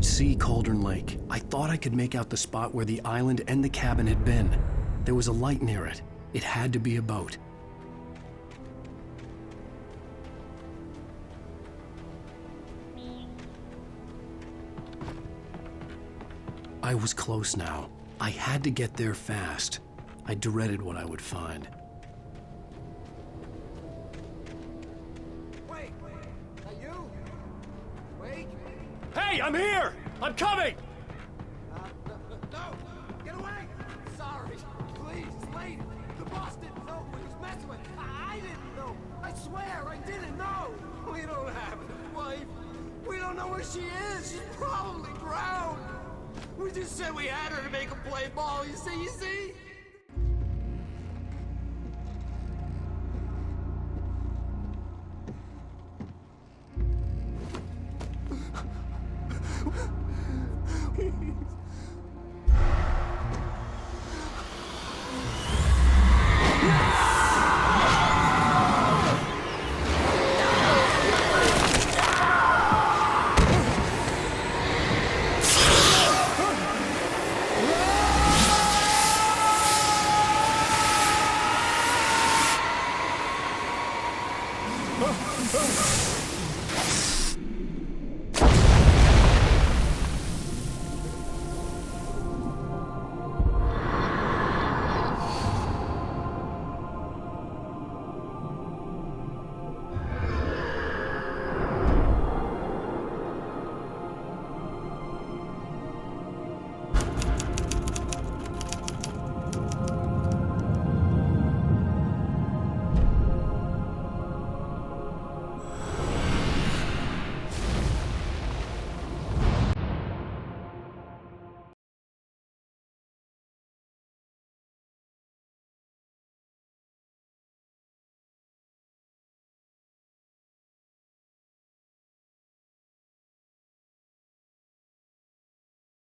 could see Cauldron Lake. I thought I could make out the spot where the island and the cabin had been. There was a light near it. It had to be a boat. I was close now. I had to get there fast. I dreaded what I would find. Wait! Are you? Wait! Hey, I'm here! I'm coming! No! Get away! Sorry! Please, it's late! The boss didn't know what he was messing with! I didn't know! I swear, I didn't know! We don't have his wife! We don't know where she is! She's probably drowned! We just said we had her to make him play ball, you see?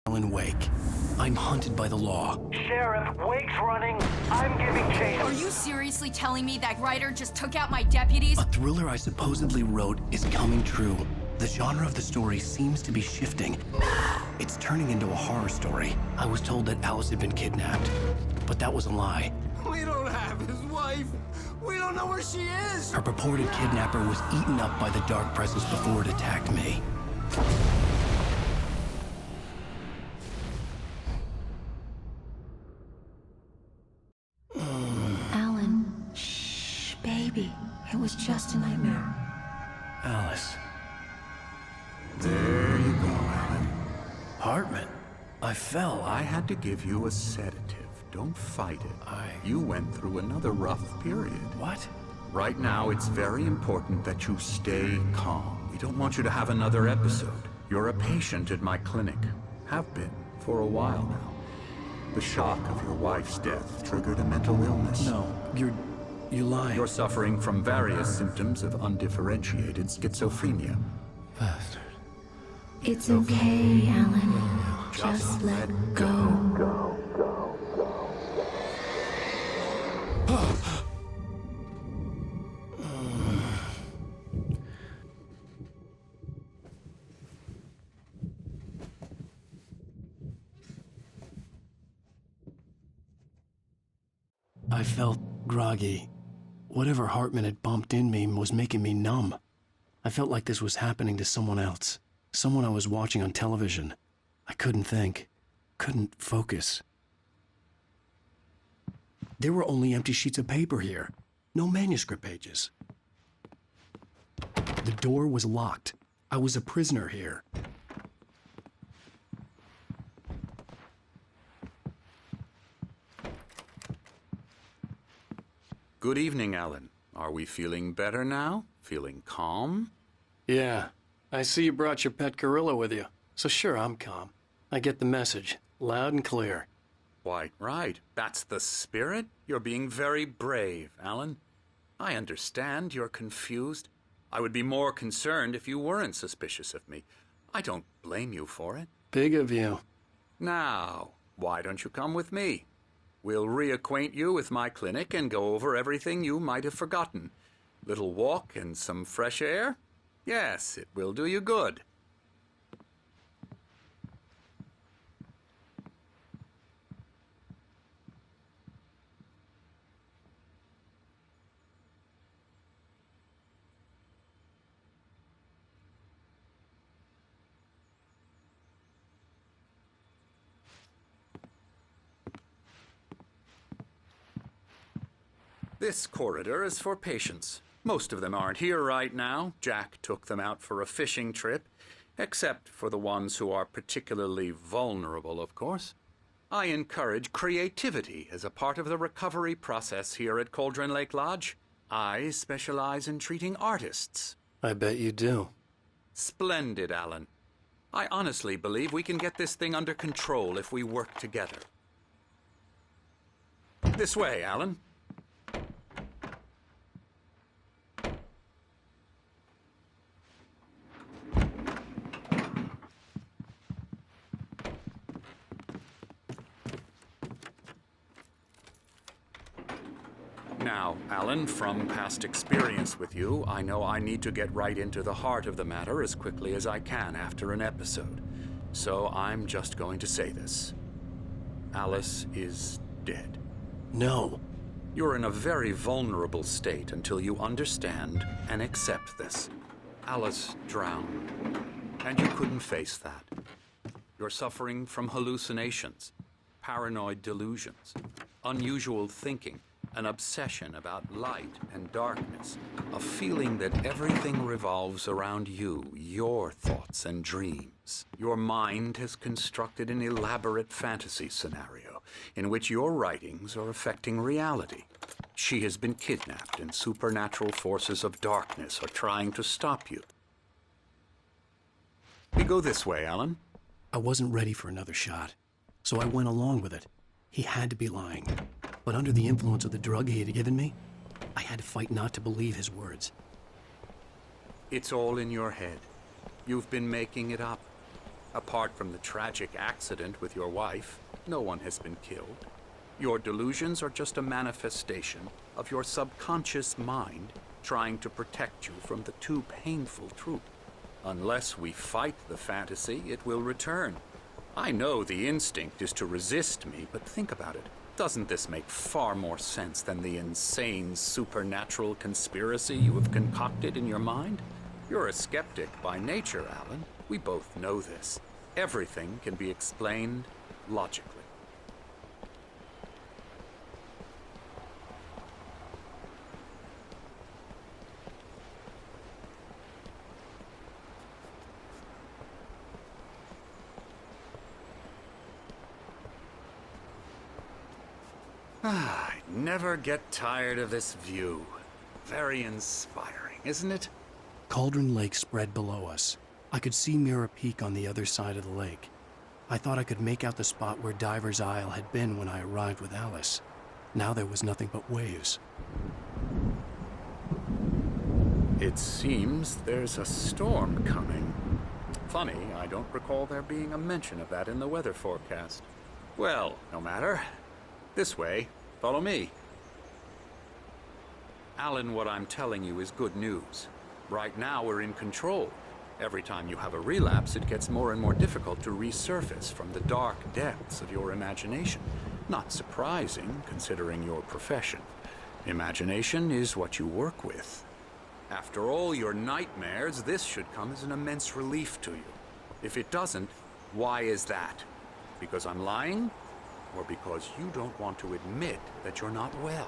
Alan Wake. I'm hunted by the law. Sheriff, Wake's running. I'm giving chase. Are you seriously telling me that Ryder just took out my deputies? A thriller I supposedly wrote is coming true. The genre of the story seems to be shifting. It's turning into a horror story. I was told that Alice had been kidnapped, but that was a lie. We don't have his wife! We don't know where she is! Her purported kidnapper was eaten up by the dark presence before it attacked me. Alan, shh, baby. It was just a nightmare. Alice. There you go, Alan. Hartman. I fell. I had to give you a sedative. Don't fight it. You went through another rough period. What? Right now, it's very important that you stay calm. We don't want you to have another episode. You're a patient at my clinic. Have been for a while now. The shock of your wife's death triggered a mental illness. No, you're lying. You're suffering from various symptoms of undifferentiated schizophrenia. Bastard. It's okay, Alan. Just let go. I felt groggy. Whatever Hartman had bumped in me was making me numb. I felt like this was happening to someone else. Someone I was watching on television. I couldn't think. Couldn't focus. There were only empty sheets of paper here. No manuscript pages. The door was locked. I was a prisoner here. Good evening, Alan. Are we feeling better now? Feeling calm? Yeah. I see you brought your pet gorilla with you. So sure, I'm calm. I get the message. Loud and clear. Quite right. That's the spirit. You're being very brave, Alan. I understand you're confused. I would be more concerned if you weren't suspicious of me. I don't blame you for it. Big of you. Now, why don't you come with me? We'll reacquaint you with my clinic and go over everything you might have forgotten. Little walk and some fresh air? Yes, it will do you good. This corridor is for patients. Most of them aren't here right now. Jack took them out for a fishing trip, except for the ones who are particularly vulnerable, of course. I encourage creativity as a part of the recovery process here at Cauldron Lake Lodge. I specialize in treating artists. I bet you do. Splendid, Alan. I honestly believe we can get this thing under control if we work together. This way, Alan. Now, Alan, from past experience with you, I know I need to get right into the heart of the matter as quickly as I can after an episode. So I'm just going to say this. Alice is dead. No. You're in a very vulnerable state until you understand and accept this. Alice drowned, and you couldn't face that. You're suffering from hallucinations, paranoid delusions, unusual thinking, an obsession about light and darkness, a feeling that everything revolves around you, your thoughts and dreams. Your mind has constructed an elaborate fantasy scenario in which your writings are affecting reality. She has been kidnapped and supernatural forces of darkness are trying to stop you. We go this way, Alan. I wasn't ready for another shot, so I went along with it. He had to be lying. But under the influence of the drug he had given me, I had to fight not to believe his words. It's all in your head. You've been making it up. Apart from the tragic accident with your wife, no one has been killed. Your delusions are just a manifestation of your subconscious mind trying to protect you from the too painful truth. Unless we fight the fantasy, it will return. I know the instinct is to resist me, but think about it. Doesn't this make far more sense than the insane supernatural conspiracy you have concocted in your mind? You're a skeptic by nature, Alan. We both know this. Everything can be explained logically. I never get tired of this view. Very inspiring, isn't it? Cauldron Lake spread below us. I could see Mirror Peak on the other side of the lake. I thought I could make out the spot where Diver's Isle had been when I arrived with Alice. Now there was nothing but waves. It seems there's a storm coming. Funny, I don't recall there being a mention of that in the weather forecast. Well, no matter. This way. Follow me. Alan, what I'm telling you is good news. Right now, we're in control. Every time you have a relapse, it gets more and more difficult to resurface from the dark depths of your imagination. Not surprising, considering your profession. Imagination is what you work with. After all your nightmares, this should come as an immense relief to you. If it doesn't, why is that? Because I'm lying? Or because you don't want to admit that you're not well?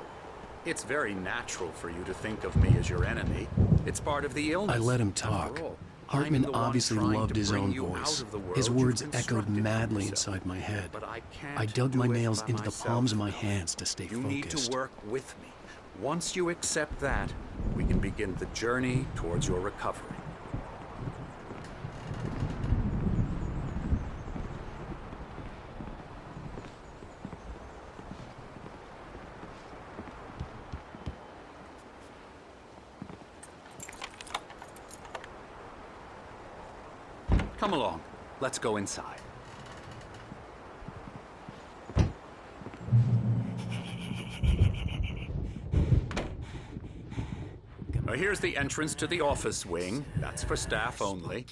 It's very natural for you to think of me as your enemy. It's part of the illness. I let him talk. After all, Hartman I'm the one obviously trying loved to his bring own you voice. out of the world His you words echoed constructed for madly yourself. inside my head. But I can't I dug do my it nails by into the myself. palms of my hands to stay You focused. need to work with me. Once you accept that, we can begin the journey towards your recovery. Come along. Let's go inside. Here's the entrance to the office wing. That's for staff only.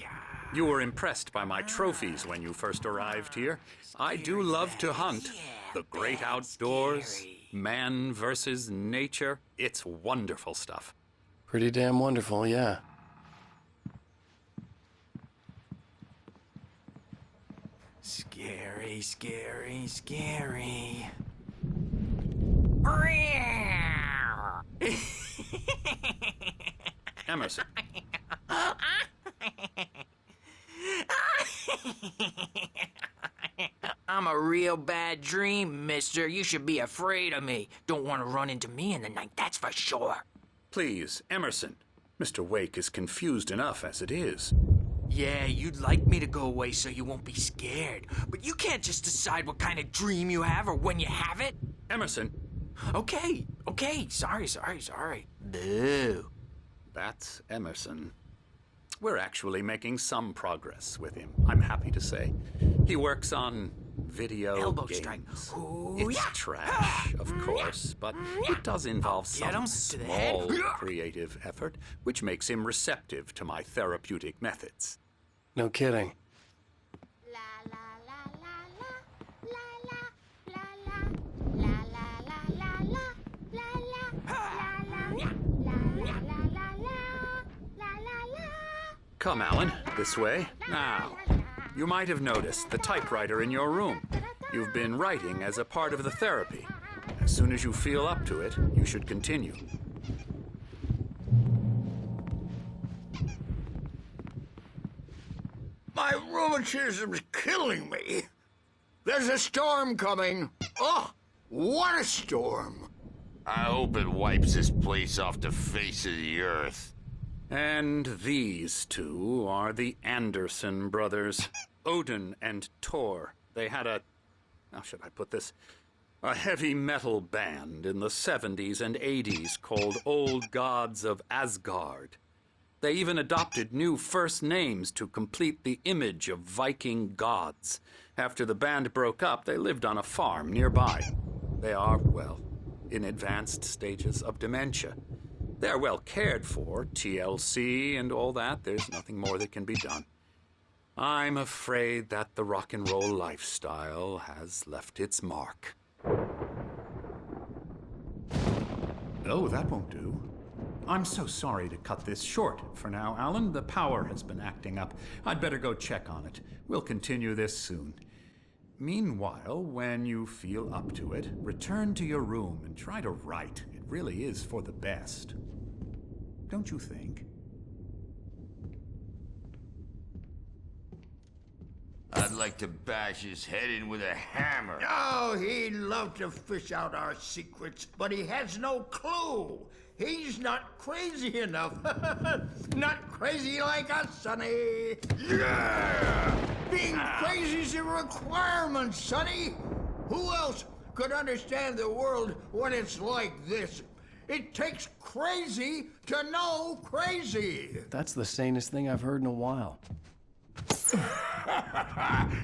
You were impressed by my trophies when you first arrived here. I do love to hunt. The great outdoors, man versus nature. It's wonderful stuff. Pretty damn wonderful, yeah. Scary, scary, scary. Emerson. I'm a real bad dream, mister. You should be afraid of me. Don't want to run into me in the night, that's for sure. Please, Emerson. Mr. Wake is confused enough as it is. Yeah, you'd like me to go away so you won't be scared. But you can't just decide what kind of dream you have or when you have it. Emerson. Okay. Sorry. Boo. That's Emerson. We're actually making some progress with him, I'm happy to say. He works on video Elbow games. strike. Ooh, It's yeah. trash, of course, but it does involve Get some him to the head. small creative effort, which makes him receptive to my therapeutic methods. No kidding. Come, Alan, this way. Now, you might have noticed the typewriter in your room. You've been writing as a part of the therapy. As soon as you feel up to it, you should continue. My rheumatism's killing me. There's a storm coming. Oh, what a storm. I hope it wipes this place off the face of the earth. And these two are the Anderson brothers, Odin and Tor. They had how should I put this? A heavy metal band in the 70s and 80s called Old Gods of Asgard. They even adopted new first names to complete the image of Viking gods. After the band broke up, they lived on a farm nearby. They are, well, in advanced stages of dementia. They're well cared for, TLC and all that. There's nothing more that can be done. I'm afraid that the rock and roll lifestyle has left its mark. Oh, that won't do. I'm so sorry to cut this short for now, Alan. The power has been acting up. I'd better go check on it. We'll continue this soon. Meanwhile, when you feel up to it, return to your room and try to write. It really is for the best. Don't you think? I'd like to bash his head in with a hammer. Oh, he'd love to fish out our secrets, but he has no clue. He's not crazy enough. Not crazy like us, Sonny. Yeah! Being crazy's a requirement, Sonny. Who else could understand the world when it's like this? It takes crazy to know crazy. That's the sanest thing I've heard in a while.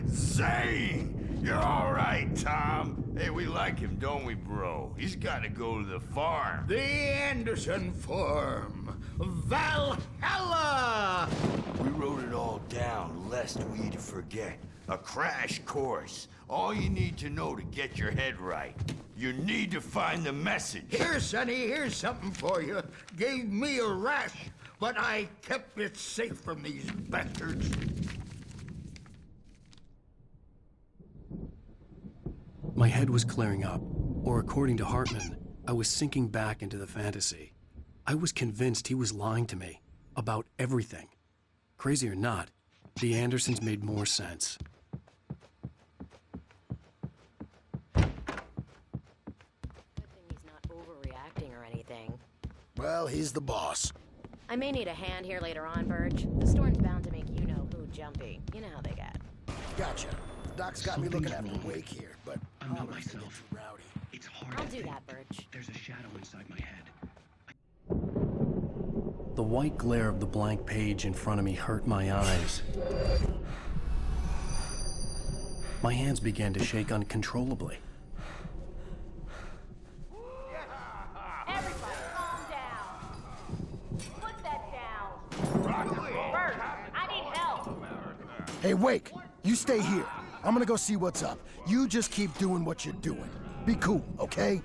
Zane! You're all right, Tom. Hey, we like him, don't we, bro? He's got to go to the farm. The Anderson Farm. Valhalla! We wrote it all down, lest we forget. A crash course. All you need to know to get your head right. You need to find the message. Here, Sonny, here's something for you. Gave me a rash, but I kept it safe from these bastards. My head was clearing up, or according to Hartman, I was sinking back into the fantasy. I was convinced he was lying to me about everything. Crazy or not, the Andersons made more sense. Good thing he's not overreacting or anything. Well, he's the boss. I may need a hand here later on, Burge. The storm's bound to make you-know-who jumpy. You know how they get. Gotcha. Doc's got me looking after Wake here, but I'm not myself. too rowdy. It's hard I'll do that, Burge. There's a shadow inside my head. The white glare of the blank page in front of me hurt my eyes. My hands began to shake uncontrollably. Everybody, calm down. Put that down. Bert, I need help. Hey, Wake, you stay here. I'm gonna go see what's up. You just keep doing what you're doing. Be cool, okay?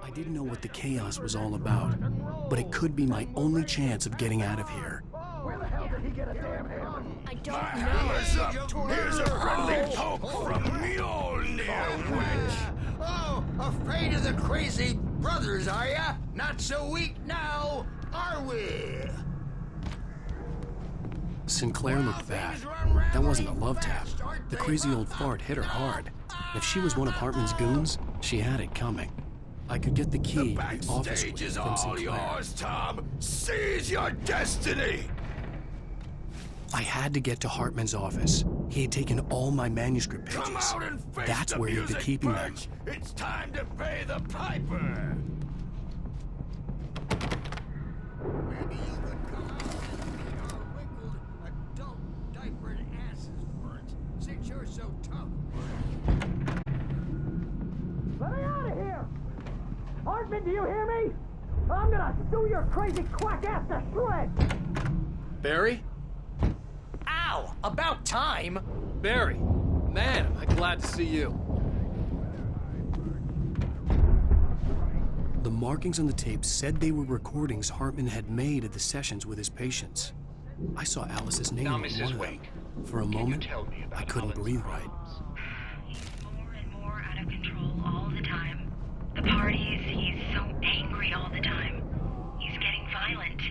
I didn't know what the chaos was all about, but it could be my only chance of getting out of here. Where the hell did he get a damn hammer? I don't know. Here's a friendly poke from Mjolnir. Afraid of the crazy brothers, are ya? Not so weak now, are we? Sinclair looked bad. That wasn't a love tap. The crazy old fart hit her hard. If she was one of Hartman's goons, she had it coming. I could get the key to the office Backstage is from all Sinclair. yours, Tom. Seize your destiny. I had to get to Hartman's office. He had taken all my manuscript pages. Come out and face That's the where he'd be music, keeping them. Birch. It's time to pay the piper. Maybe you could come out and meet our wrinkled, adult, diapered asses, Bert, since you're so tough. Let me out of here! Hartman, do you hear me? I'm gonna sue your crazy quack ass to shreds! Barry? Ow! About time! Barry! Man, am I glad to see you. The markings on the tape said they were recordings Hartman had made at the sessions with his patients. I saw Alice's name Now, on Mrs. one of them. Wake, For a can you moment, tell me about I couldn't Alan's breathe right. problems? He's more and more out of control all the time. The parties, he's so angry all the time. He's getting violent.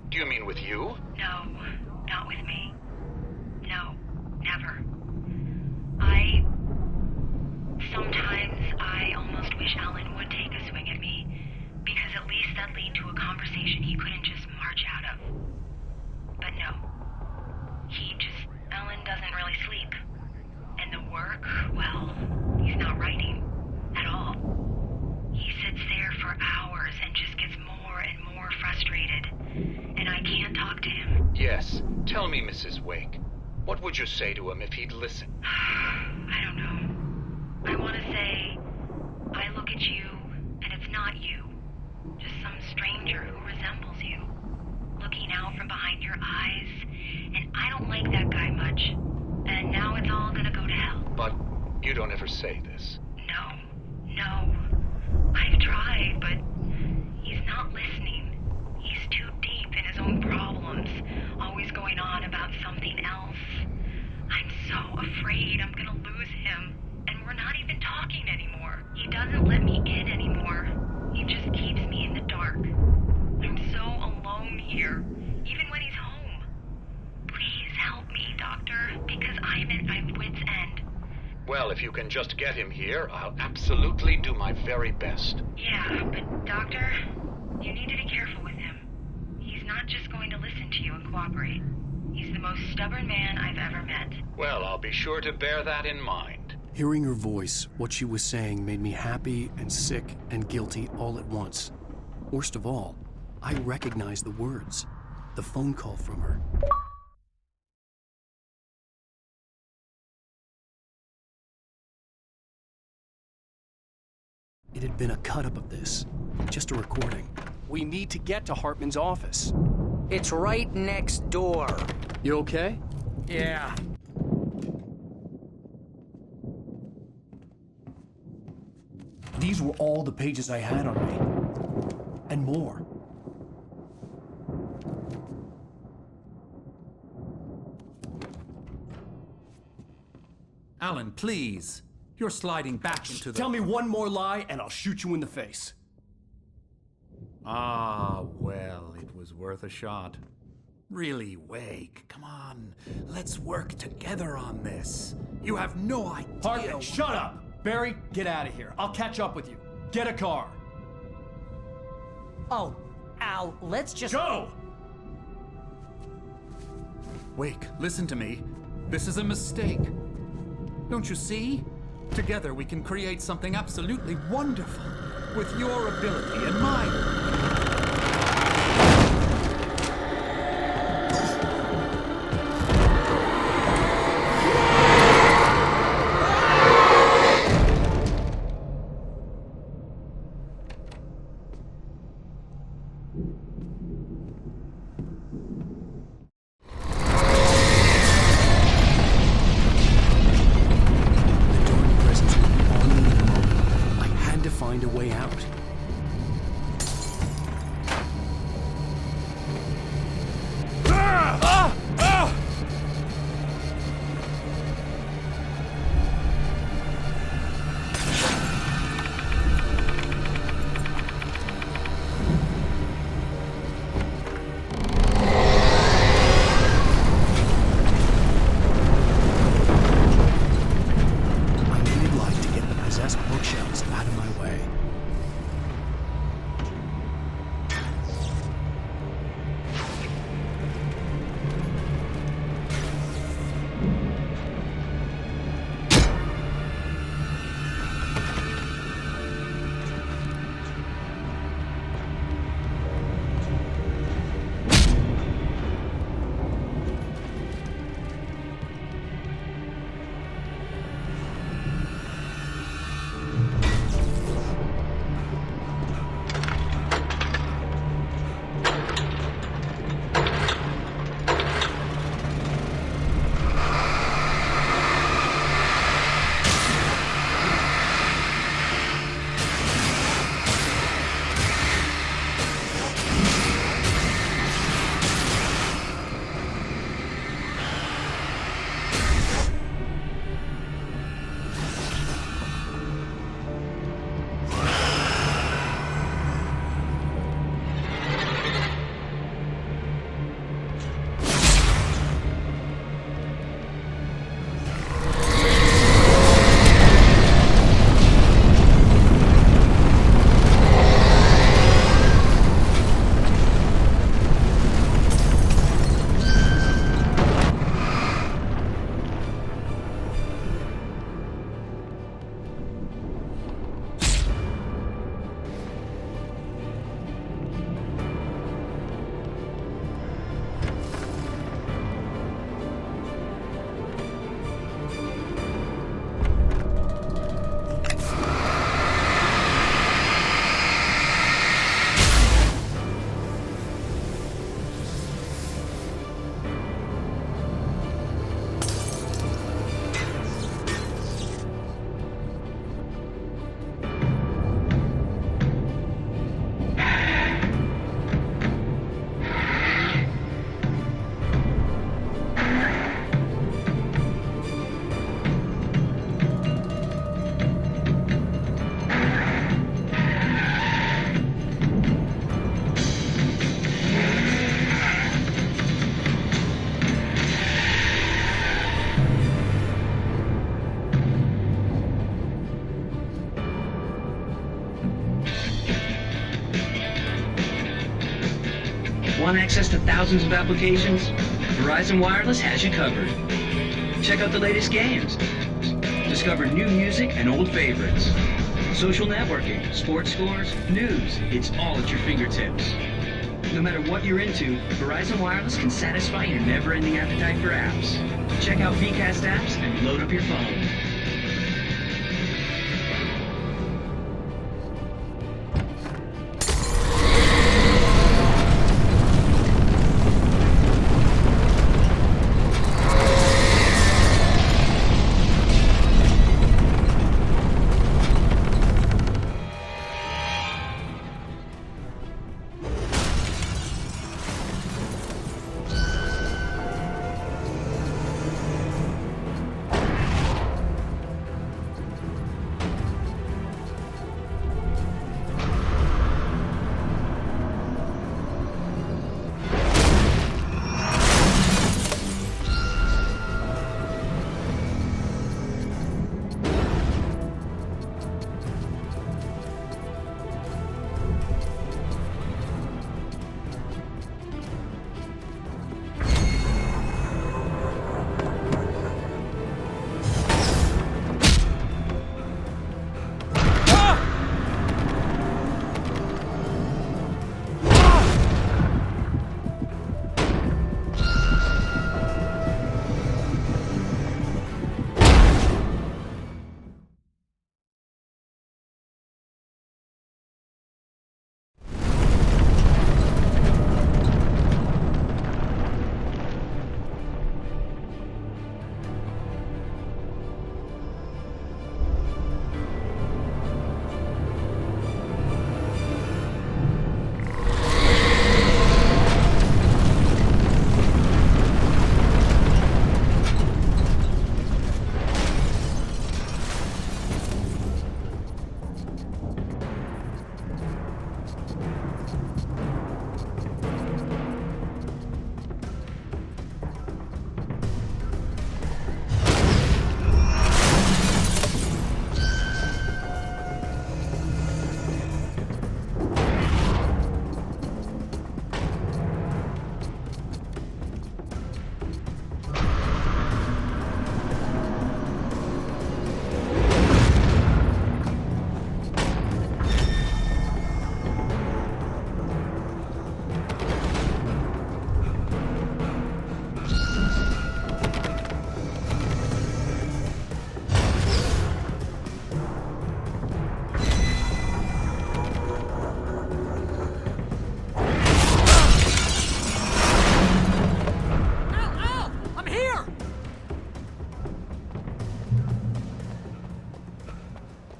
Do you mean with you? No, not with me. No, never. Sometimes I almost wish Alan would take a swing at me, because at least that lead to a conversation he couldn't just march out of. But no. Alan doesn't really sleep. And the work, well, he's not writing at all. He sits there for hours and just gets more and more frustrated. And I can't talk to him. Yes. Tell me, Mrs. Wake. What would you say to him if he'd listen? I don't know. I want to say, I look at you, and it's not you. Just some stranger who resembles you. Looking out from behind your eyes. And I don't like that guy much. And now it's all gonna go to hell. But you don't ever say this. No. I've tried, but he's not listening. He's too deep in his own problems, always going on about something else. I'm so afraid I'm gonna lose him, and we're not even talking anymore. He doesn't let me in anymore. He just keeps me in the dark. I'm so alone here, even when he's home. Please help me, Doctor, because I'm at my wit's end. Well, if you can just get him here, I'll absolutely do my very best. Yeah, but Doctor, you need to be careful with him. He's not just going to listen to you and cooperate. He's the most stubborn man I've ever met. Well, I'll be sure to bear that in mind. Hearing her voice, what she was saying made me happy and sick and guilty all at once. Worst of all, I recognized the words. The phone call from her. It had been a cut-up of this. Just a recording. We need to get to Hartman's office. It's right next door. You okay? Yeah. These were all the pages I had on me. And more. Alan, please. You're sliding back into the... Tell me one more lie and I'll shoot you in the face. Ah, well, it was worth a shot. Really, Wake, come on. Let's work together on this. You have no idea... Hartman, shut up! Barry, get out of here. I'll catch up with you. Get a car. Oh, Al, let's just... Go! Wake, listen to me. This is a mistake. Don't you see? Together we can create something absolutely wonderful. With your ability and mine. Find a way out. desk bookshelves out of my way. Want access to thousands of applications? Verizon Wireless has you covered. Check out the latest games. Discover new music and old favorites. Social networking, sports scores, news. It's all at your fingertips. No matter what you're into, Verizon Wireless can satisfy your never-ending appetite for apps. Check out VCast apps and load up your phone.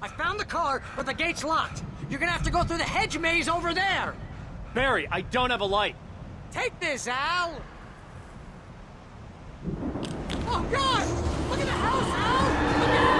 I found the car, but the gate's locked. You're gonna have to go through the hedge maze over there. Barry, I don't have a light. Take this, Al. Oh, God! Look at the house, Al! Look out!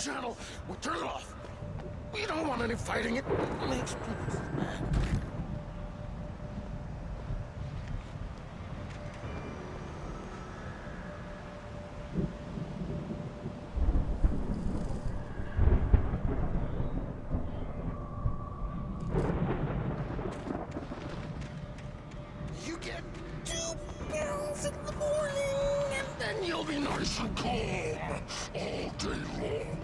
Channel, we'll turn it off. We don't want any fighting. It makes people mad. You get 2 pills in the morning, and then you'll be nice and calm all day long.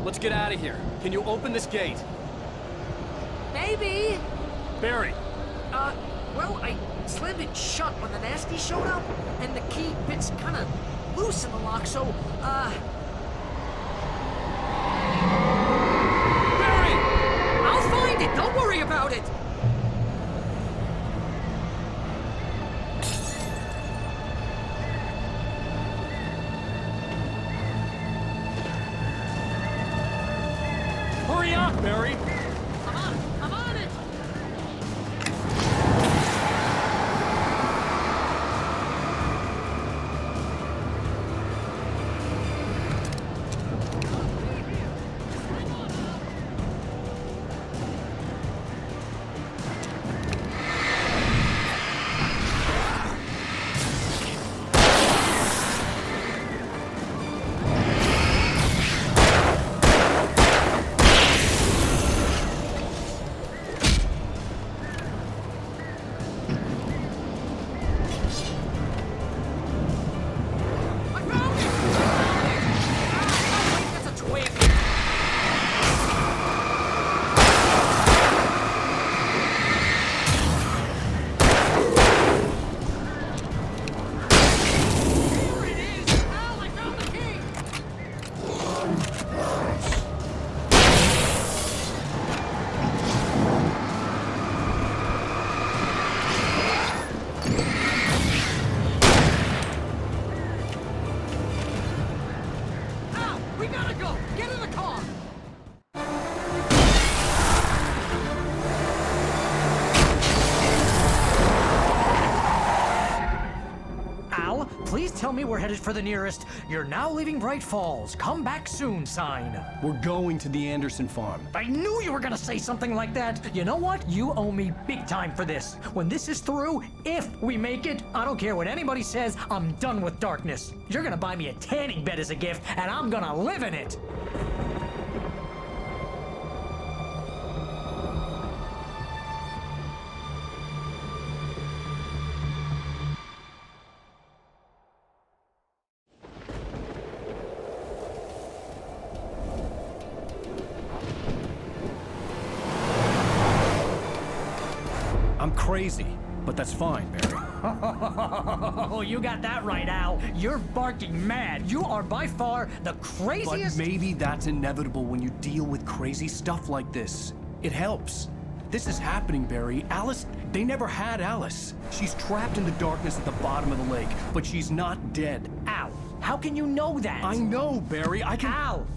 let's get out of here. Can you open this gate? Maybe. Barry. Well, I slammed it shut when the nasty showed up, and the key fits kind of loose in the lock, so, Barry! I'll find it! Don't worry about it! Hurry up, Barry! I'm on it! We gotta go! Get in the car! Al, please tell me we're headed for the nearest "You're now leaving Bright Falls. Come back soon" sign. We're going to the Anderson farm. I knew you were gonna say something like that. You know what? You owe me big time for this. When this is through, if we make it, I don't care what anybody says, I'm done with darkness. You're gonna buy me a tanning bed as a gift, and I'm gonna live in it. I'm crazy, but that's fine, Barry. Oh, you got that right, Al. You're barking mad. You are by far the craziest. But maybe that's inevitable when you deal with crazy stuff like this. It helps. This is happening, Barry. Alice, they never had Alice. She's trapped in the darkness at the bottom of the lake, but she's not dead. Al, how can you know that? I know, Barry. I can... Al,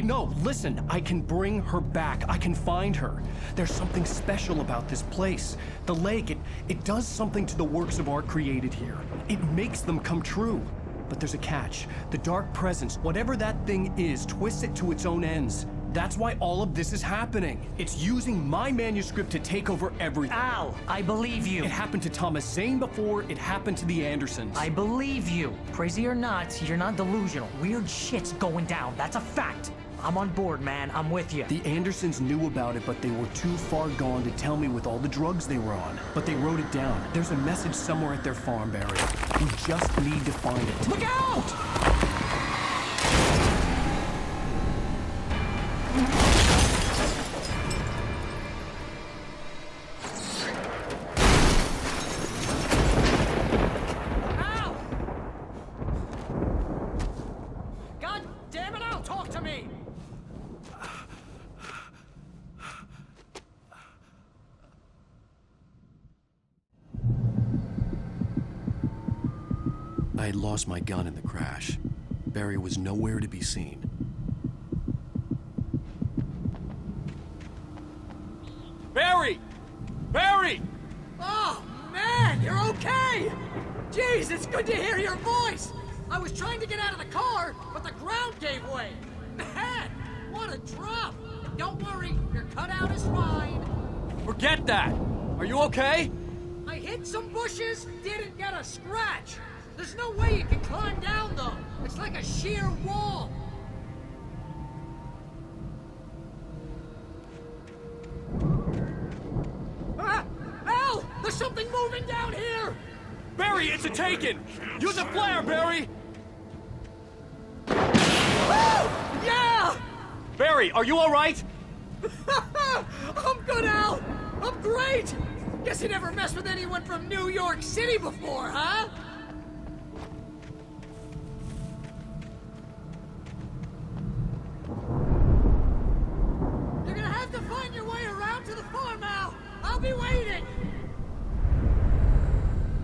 No, listen. I can bring her back. I can find her. There's something special about this place. The lake, it does something to the works of art created here. It makes them come true. But there's a catch. The dark presence, whatever that thing is, twists it to its own ends. That's why all of this is happening. It's using my manuscript to take over everything. Al, I believe you. It happened to Thomas Zane before, it happened to the Andersons. I believe you. Crazy or not, you're not delusional. Weird shit's going down. That's a fact. I'm on board, man. I'm with you. The Andersons knew about it, but they were too far gone to tell me with all the drugs they were on. But they wrote it down. There's a message somewhere at their farm, Barry. We just need to find it. Look out! I had lost my gun in the crash. Barry was nowhere to be seen. Barry! Barry! Oh, man, you're okay! Jeez, it's good to hear your voice! I was trying to get out of the car, but the ground gave way. Man, what a drop! Don't worry, your cutout is fine. Forget that! Are you okay? I hit some bushes, didn't get a scratch. There's no way you can climb down, though. It's like a sheer wall. Ah! Al! There's something moving down here! Barry, it's a Taken! Use a flare, Barry! Woo! Yeah! Barry, are you all right? I'm good, Al! I'm great! Guess you never messed with anyone from New York City before, huh? You're gonna have to find your way around to the farm, Al! I'll be waiting!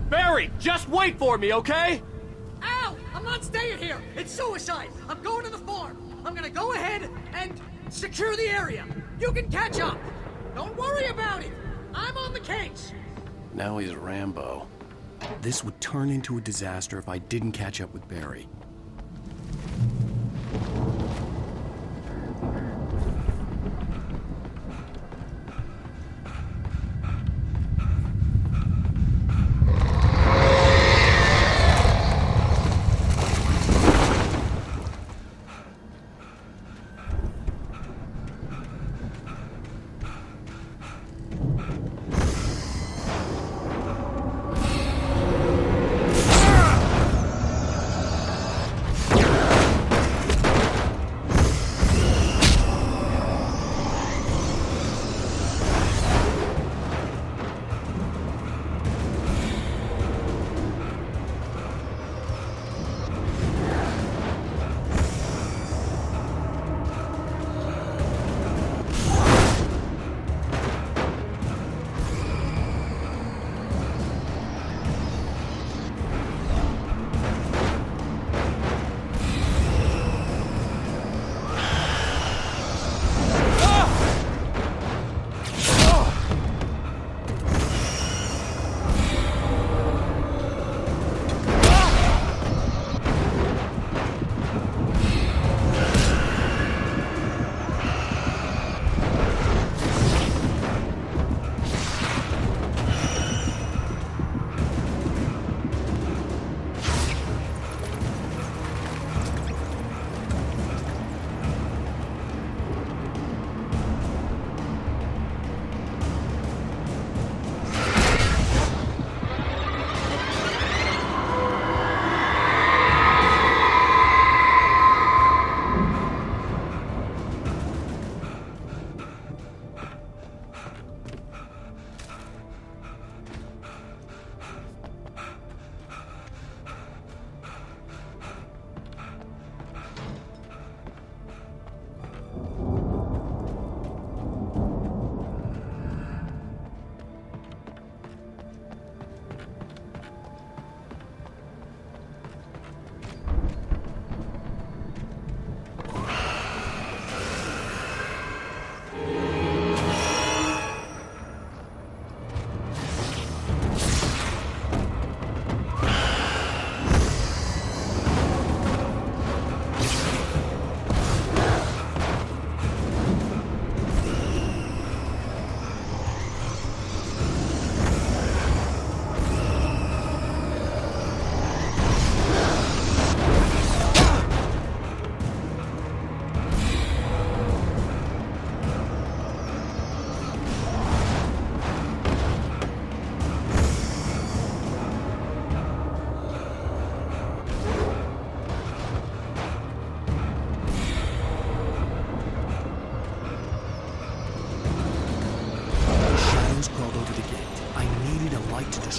Barry, just wait for me, okay? Al! I'm not staying here! It's suicide! I'm going to the farm! I'm gonna go ahead and secure the area! You can catch up! Don't worry about it! I'm on the case! Now he's Rambo. This would turn into a disaster if I didn't catch up with Barry.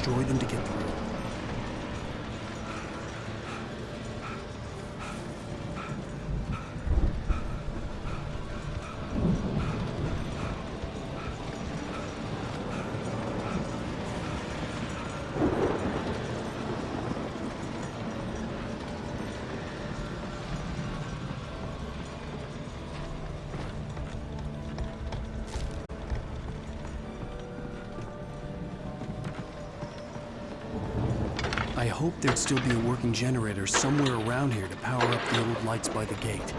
destroy them to get through. I hoped there'd still be a working generator somewhere around here to power up the old lights by the gate.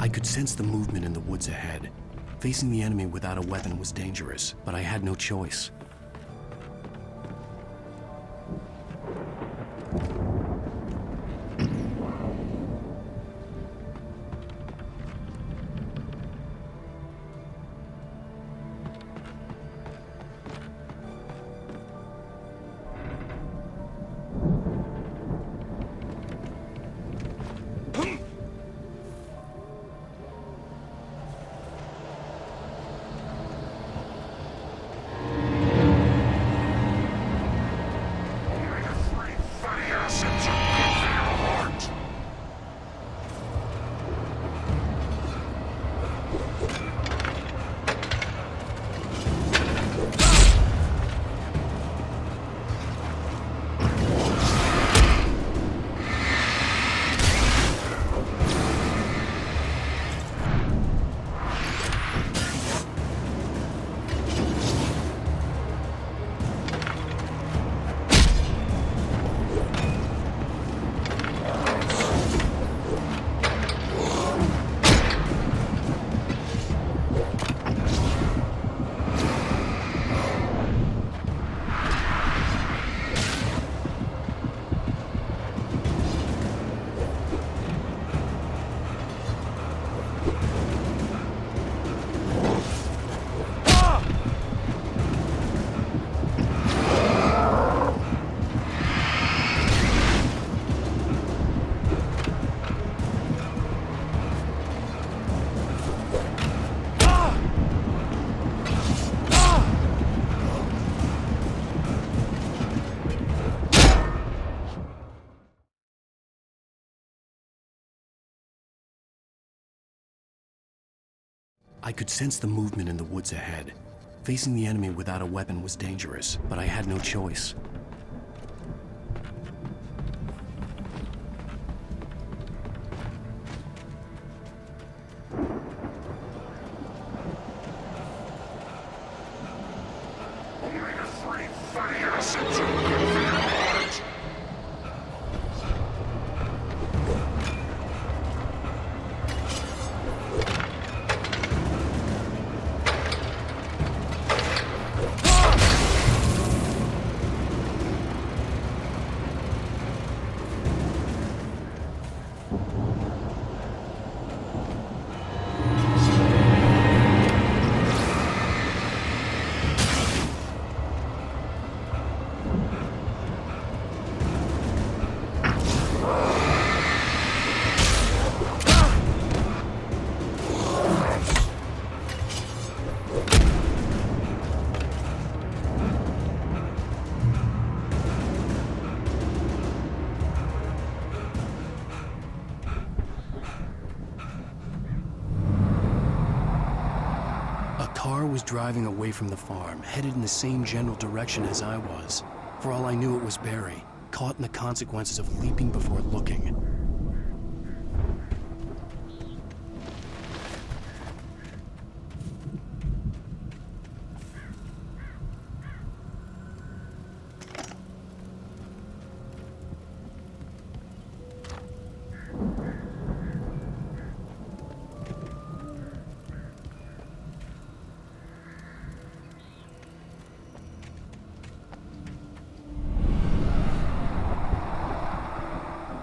I could sense the movement in the woods ahead. Facing the enemy without a weapon was dangerous, but I had no choice. I could sense the movement in the woods ahead. Facing the enemy without a weapon was dangerous, but I had no choice. Was driving away from the farm, headed in the same general direction as I was. For all I knew, it was Barry, caught in the consequences of leaping before looking.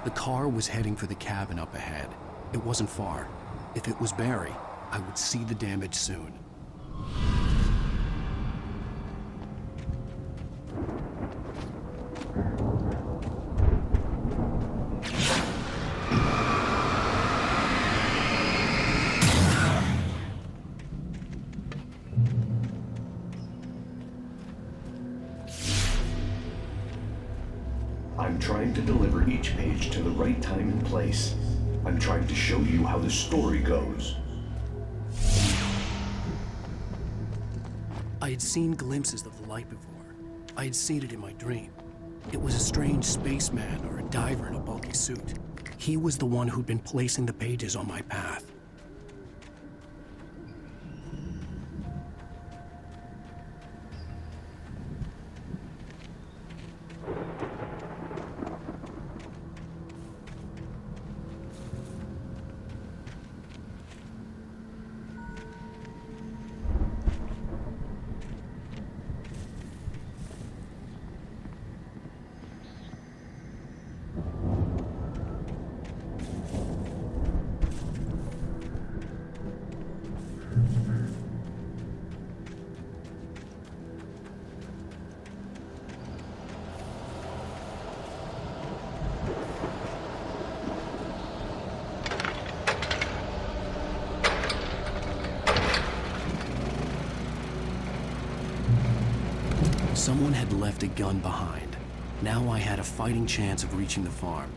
The car was heading for the cabin up ahead. It wasn't far. If it was Barry, I would see the damage soon. I'm trying to deliver each page to the right time and place. I'm trying to show you how the story goes. I had seen glimpses of the light before. I had seen it in my dream. It was a strange spaceman or a diver in a bulky suit. He was the one who'd been placing the pages on my path. Someone had left a gun behind. Now I had a fighting chance of reaching the farm.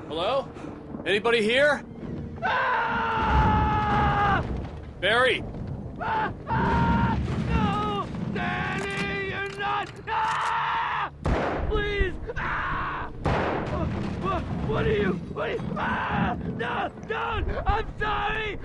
Hello? Anybody here? Barry! No! Danny, you're not! Please! What are you? No! Don't! I'm sorry!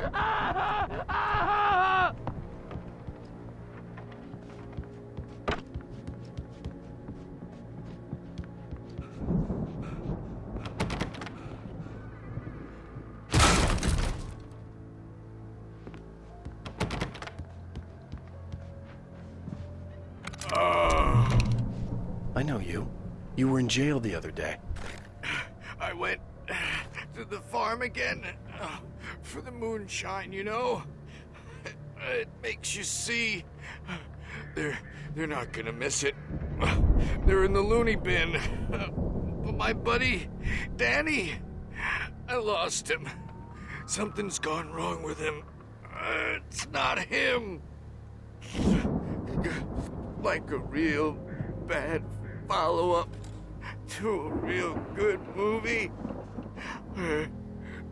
I know you. You were in jail the other day. I went to the farm again for the moonshine, you know? It makes you see. They're not gonna miss it. They're in the loony bin. But my buddy, Danny, I lost him. Something's gone wrong with him. It's not him. Like a real bad follow-up to a real good movie where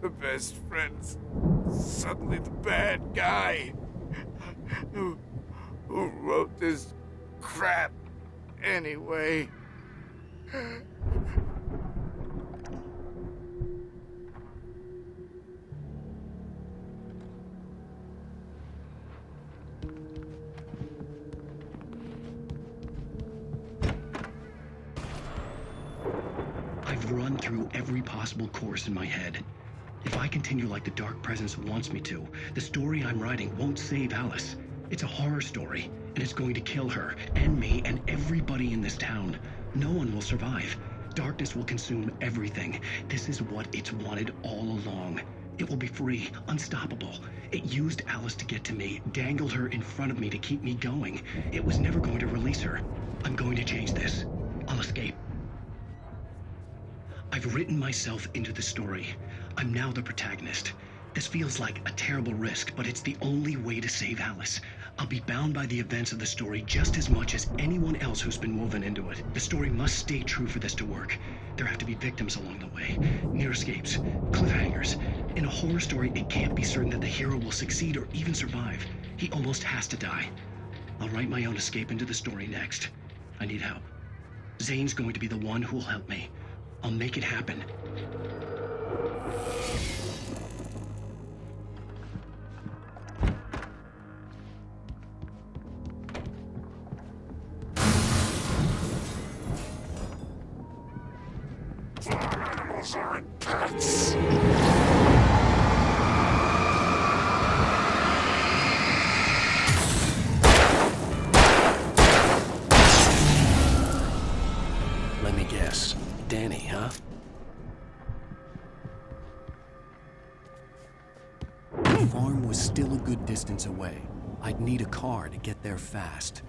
the best friend's suddenly the bad guy who wrote this crap anyway. I've run through every possible course in my head. If I continue like the Dark Presence wants me to, the story I'm writing won't save Alice. It's a horror story, and it's going to kill her, and me, and everybody in this town. No one will survive. Darkness will consume everything. This is what it's wanted all along. It will be free, unstoppable. It used Alice to get to me, dangled her in front of me to keep me going. It was never going to release her. I'm going to change this. I'll escape. I've written myself into the story. I'm now the protagonist. This feels like a terrible risk, but it's the only way to save Alice. I'll be bound by the events of the story just as much as anyone else who's been woven into it. The story must stay true for this to work. There have to be victims along the way, near escapes, cliffhangers. In a horror story, it can't be certain that the hero will succeed or even survive. He almost has to die. I'll write my own escape into the story next. I need help. Zane's going to be the one who will help me. I'll make it happen. Animals aren't pets. Let me guess. Danny, huh? The farm was still a good distance away. I'd need a car to get there fast.